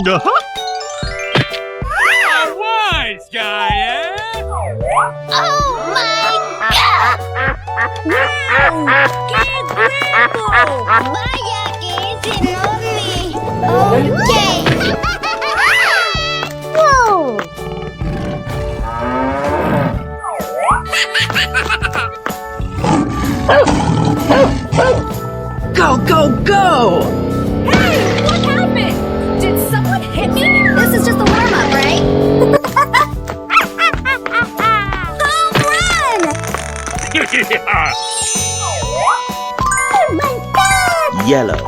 Uh-huh. A wise guy, eh? Oh my God! Wow! ¡Qué huevo! ¡Vaya que es enorme! ¡Ok! ¡Wow! Go, go, go! Hey! What happened? Did someone hit me? This is just a warm-up, right? Home run! Oh my God! Yellow.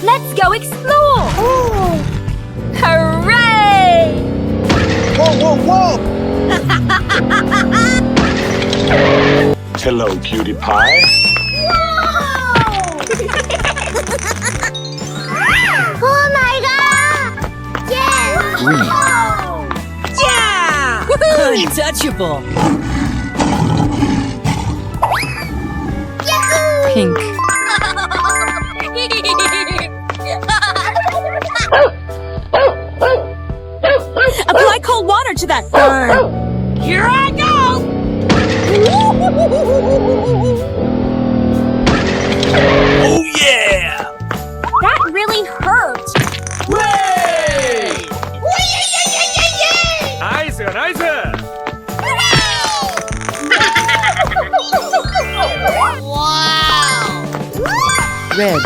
Let's go explore! Hooray! Whoa, whoa, whoa! Hello, cutie pie. Oh my God! Yeah! Green. Yeah! Untouchable. Yahoo! Pink. Apply cold water to that burn. Here I go! Oh, yeah! That really hurt! Way! Nice, nice! Wow! Red.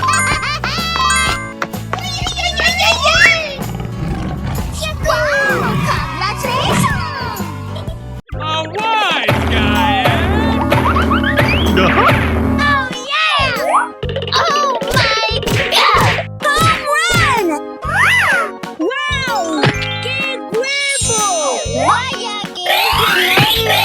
A wise guy, eh? Uh-huh. Oh yeah! Oh my God! Home run! Wow! ¡Qué huevo! ¡Vaya que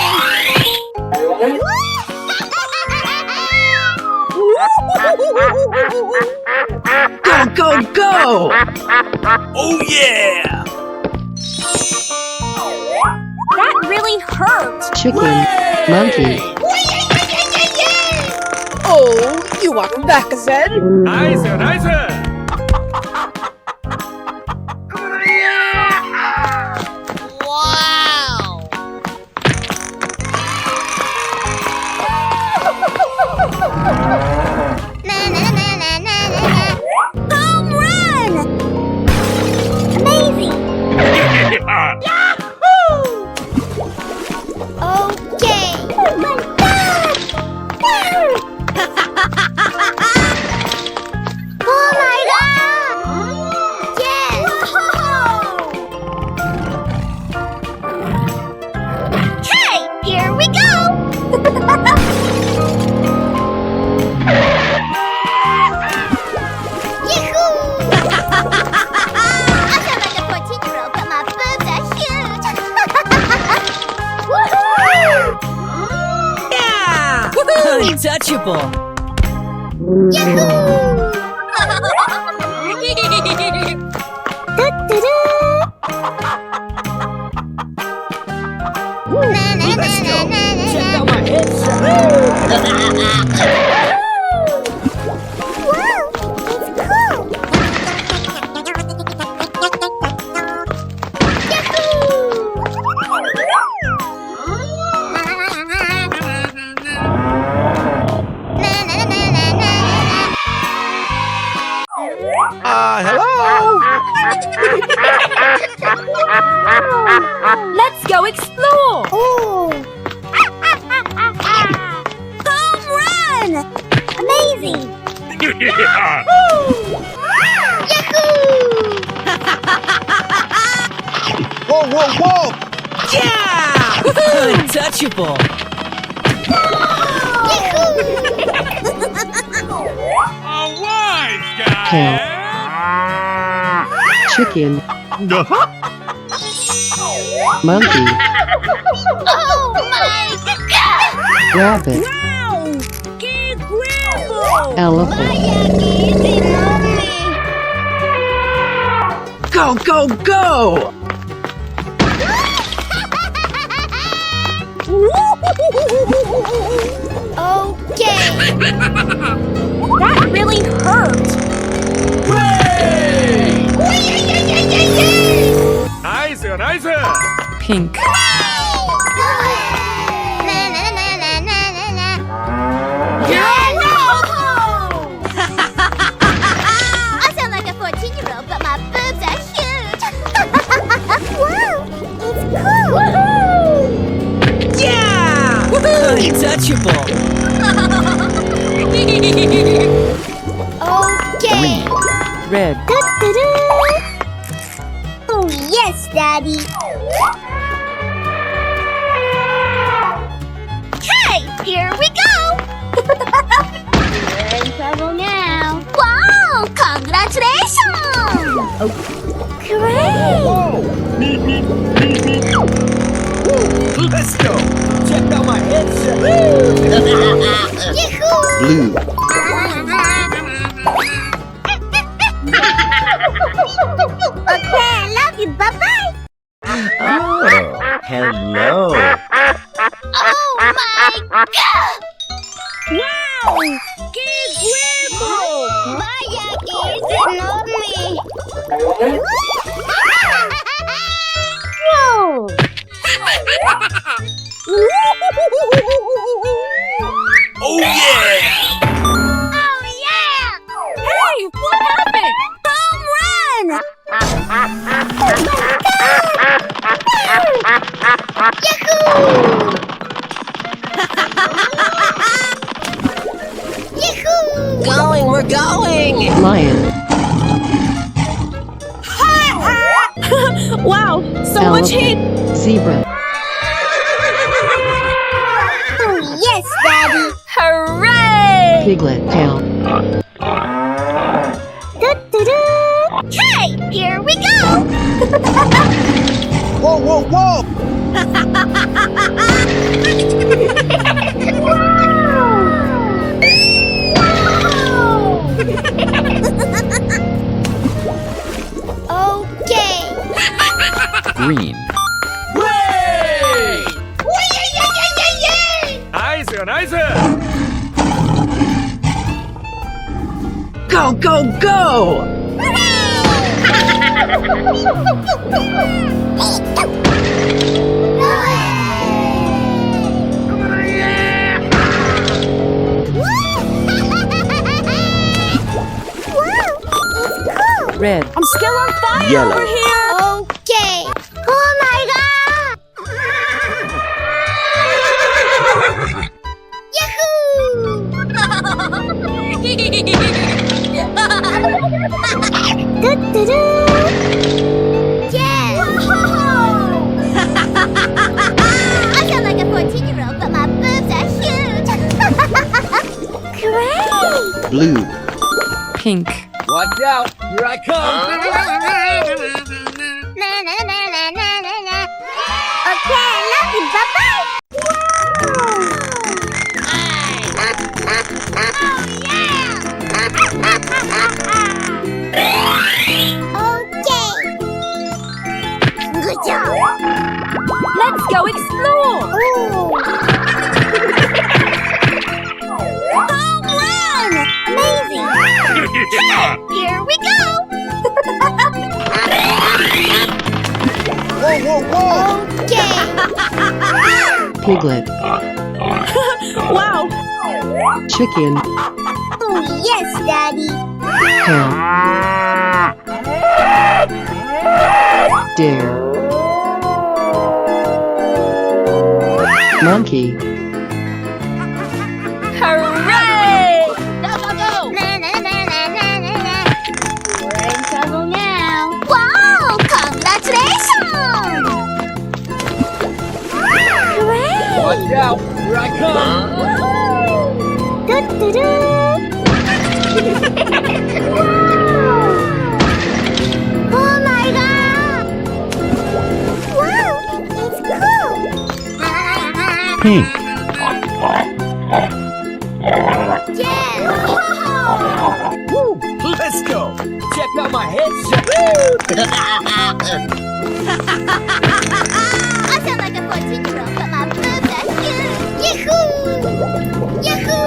Go, go, go! Oh, yeah! That really hurt! Chicken, monkey, Oh, you want back then? Nice, nice! Wow! Home run! Amazing! Okay! Oh my God! Oh my God! Yes! Hey! Here we go! Yahoo! I feel like a 14-year-old, but my boobs are huge! Woohoo! Yeah! Untouchable. Yahoo! Let's go. Check out my headshot. Wow, it's cool! Hello? Let's go explore! Oh! Home run! Amazing! Yahoo! Whoa, whoa, whoa! Yeah! Untouchable. A wise guy, Cat. eh? chicken, Uh-huh. monkey, Oh my God! rabbit, Wow! ¡Qué huevo! elephant, ¡Vaya que es enorme! Go, go, go! Okay. That really hurt. Nice, nice. Pink. I sound like a 14-year-old, but my boobs are huge. Wow, it's cool. Yeah! Untouchable! Okay. Red. Oh, yes, Daddy. Hey, here we go. We're in trouble now. Wow, congratulations. Great. Let's go! Check out my headset! Yahoo! Blue. Okay, I love you. Bye-bye. Oh, hello. Oh, my God. Wow! ¡Qué huevo! Vaya, que es enorme. Whoa. Oh yeah! Oh, yeah. Hey, what happened? Home run. Yahoo! Going, we're going! Lion. Wow, so much heat. Elephant. Zebra. Oh, yes, Daddy. Hooray! Piglet. Tail. Do-do-do. Hey, here we go. Whoa, whoa, whoa! Okay. Green. Nice, nice. Go, go, go! Red. I'm still on fire Yellow. over here. Okay. Oh my God. Yahoo! Do-do-do. Yes. I sound like a 14-year-old, but my boobs are huge. Great. Blue. Pink. Watch out! Here I come! Okay, I love you. Bye-bye. Okay. Good job. Let's go explore. Home run! Amazing. Hey, here we go. Whoa, whoa, whoa! Okay. Piglet. Wow. Chicken. Oh, yes, Daddy. Tail. Deer. Monkey. Hooray! Go, go, go. We're in trouble now. Wow, congratulations. Great. Watch out! Here I come! Do-do-do. Oh my God! Wow, it's cool. Pink. Yeah! Woo! Let's go! Check out my headset! I sound like a 14-year-old, but my boobs are huge. Yahoo!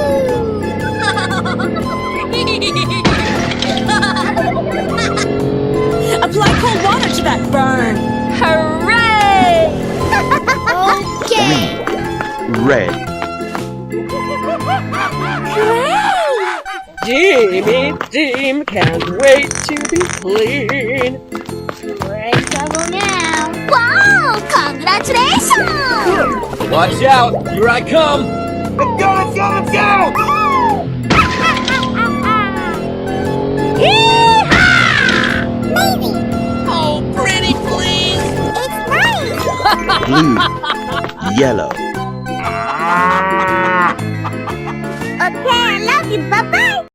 Apply cold water to that burn. Hooray! Okay. Red. Jimmy Jim can't wait to be clean. We're in trouble now. Wow! Congratulations! Watch out! Here I come! Let's go, let's go, let's go! Yeehaw! Maybe. Oh, pretty please! It's nice. Blue. Yellow.